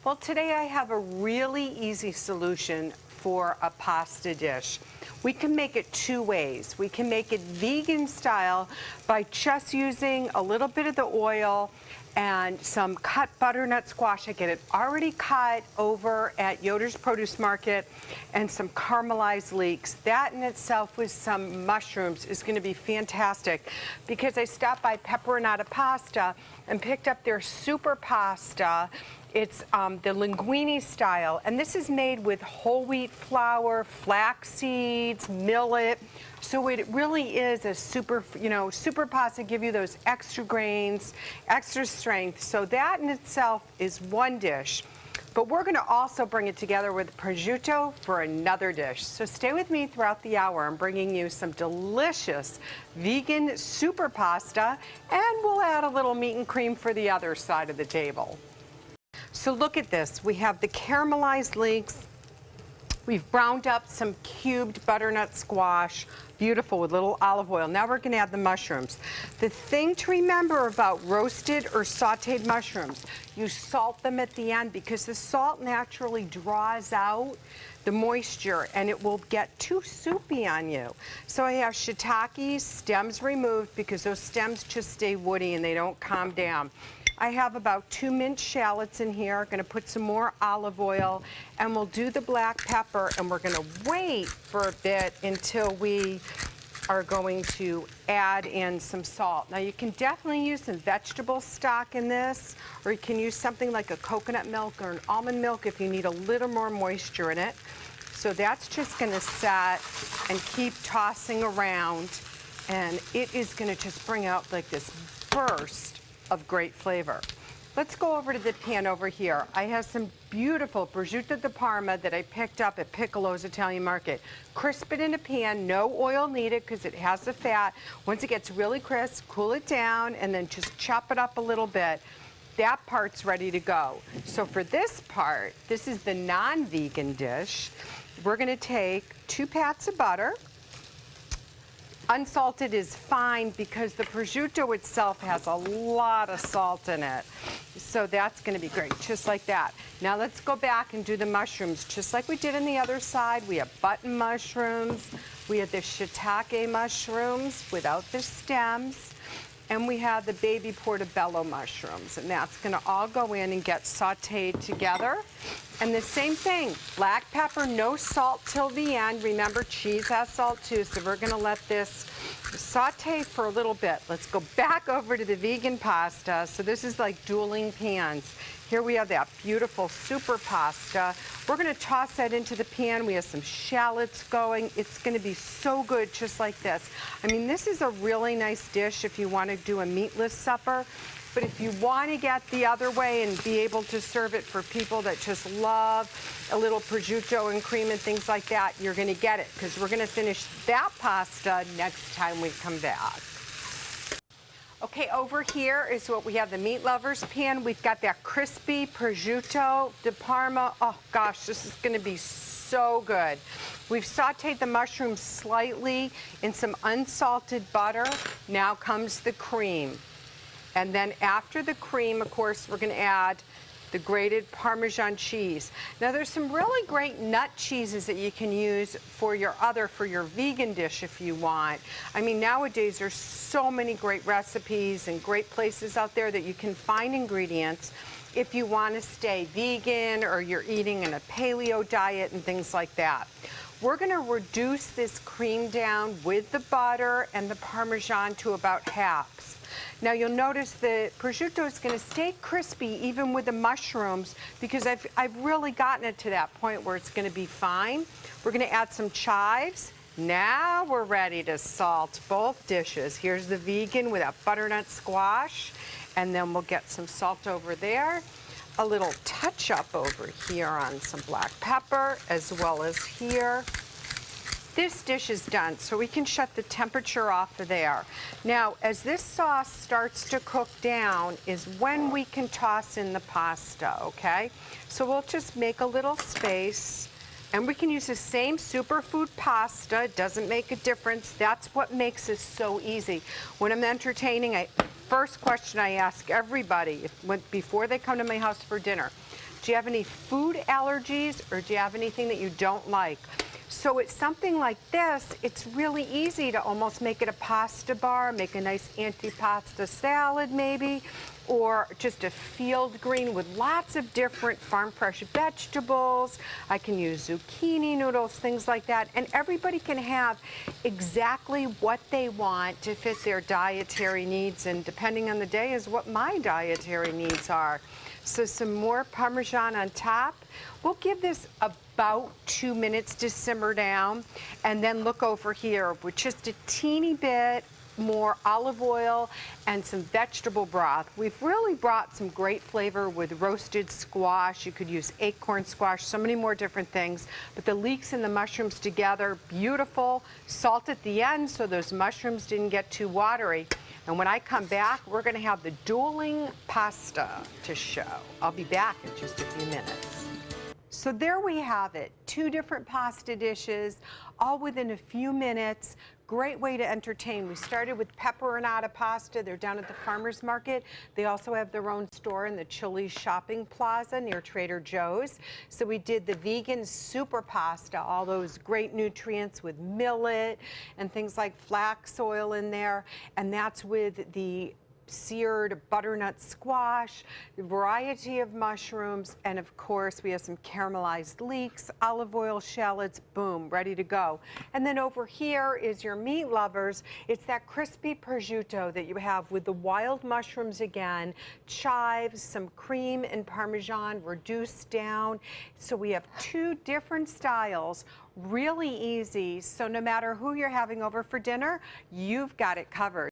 Well, today I have a really easy solution for a pasta dish. We can make it two ways. We can make it vegan style by just using a little bit of the oil and some cut butternut squash. I get it already cut over at Yoder's Produce Market, and some caramelized leeks. That in itself with some mushrooms is going to be fantastic, because I stopped by Peperonata Pasta and picked up their super pasta. It's the linguine style, and this is made with whole wheat flour, flax seeds, millet. So it really is a super, super pasta, give you those extra grains, extra strength. So that in itself is one dish. But we're going to also bring it together with prosciutto for another dish. So stay with me throughout the hour. I'm bringing you some delicious vegan super pasta, and we'll add a little meat and cream for the other side of the table. So look at this. We have the caramelized leeks. We've browned up some cubed butternut squash, beautiful, with little olive oil. Now we're going to add the mushrooms. The thing to remember about roasted or sauteed mushrooms, you salt them at the end, because the salt naturally draws out the moisture and it will get too soupy on you. So I have shiitake, stems removed, because those stems just stay woody and they don't calm down. I have about 2 minced shallots in here. Going to put some more olive oil, and we'll do the black pepper, and we're going to wait for a bit until we are going to add in some salt. Now you can definitely use some vegetable stock in this, or you can use something like a coconut milk or an almond milk if you need a little more moisture in it. So that's just going to set and keep tossing around, and it is going to just bring out like this burst of great flavor. Let's go over to the pan over here. I have some beautiful prosciutto di Parma that I picked up at Piccolo's Italian Market. Crisp it in a pan, no oil needed because it has the fat. Once it gets really crisp, cool it down, and then just chop it up a little bit. That part's ready to go. So for this part, this is the non-vegan dish. We're gonna take 2 pats of butter. Unsalted is fine because the prosciutto itself has a lot of salt in it. So that's going to be great, just like that. Now let's go back and do the mushrooms, just like we did on the other side. We have button mushrooms, we have the shiitake mushrooms without the stems, and we have the baby portobello mushrooms, and that's going to all go in and get sauteed together. And the same thing, black pepper, no salt till the end. Remember, cheese has salt too, so we're going to let this saute for a little bit. Let's go back over to the vegan pasta. So this is like dueling pans. Here we have that beautiful super pasta. We're going to toss that into the pan. We have some shallots going. It's going to be so good just like this. I mean, this is a really nice dish if you want to do a meatless supper. But if you want to get the other way and be able to serve it for people that just love a little prosciutto and cream and things like that, you're going to get it, because we're going to finish that pasta next time we come back. Okay, over here is what we have, the meat lovers pan. We've got that crispy prosciutto di Parma. Oh gosh, this is going to be so good. We've sauteed the mushrooms slightly in some unsalted butter. Now comes the cream. And then after the cream, of course, we're going to add the grated Parmesan cheese. Now there's some really great nut cheeses that you can use for your vegan dish if you want. I mean, nowadays there's so many great recipes and great places out there that you can find ingredients if you want to stay vegan or you're eating in a paleo diet and things like that. We're going to reduce this cream down with the butter and the Parmesan to about halves. Now you'll notice the prosciutto is going to stay crispy even with the mushrooms, because I've really gotten it to that point where it's going to be fine. We're going to add some chives. Now we're ready to salt both dishes. Here's the vegan with that butternut squash, and then we'll get some salt over there. A little touch up over here on some black pepper, as well as here. This dish is done, so we can shut the temperature off of there. Now, as this sauce starts to cook down is when we can toss in the pasta, okay? So we'll just make a little space, and we can use the same superfood pasta. It doesn't make a difference. That's what makes this so easy. When I'm entertaining, first question I ask everybody before they come to my house for dinner, Do you have any food allergies, or do you have anything that you don't like? So it's something like this, it's really easy to almost make it a pasta bar, make a nice antipasta salad maybe, or just a field green with lots of different farm fresh vegetables. I can use zucchini noodles, things like that. And everybody can have exactly what they want to fit their dietary needs. And depending on the day is what my dietary needs are. So some more Parmesan on top. We'll give this about 2 minutes to simmer down, and then look over here with just a teeny bit more olive oil and some vegetable broth. We've really brought some great flavor with roasted squash. You could use acorn squash, so many more different things. But the leeks and the mushrooms together, beautiful. Salt at the end so those mushrooms didn't get too watery. And when I come back, we're going to have the dueling pasta to show. I'll be back in just a few minutes. So there we have it, 2 different pasta dishes, all within a few minutes. Great way to entertain. We started with pepperonata pasta. They're down at the farmer's market. They also have their own store in the Chili's shopping plaza near Trader Joe's. So we did the vegan super pasta, all those great nutrients with millet and things like flax oil in there. And that's with the seared butternut squash, a variety of mushrooms, and of course we have some caramelized leeks, olive oil shallots, boom, ready to go. And then over here is your meat lovers. It's that crispy prosciutto that you have with the wild mushrooms again, chives, some cream and Parmesan reduced down. So we have 2 different styles, really easy. So no matter who you're having over for dinner, you've got it covered.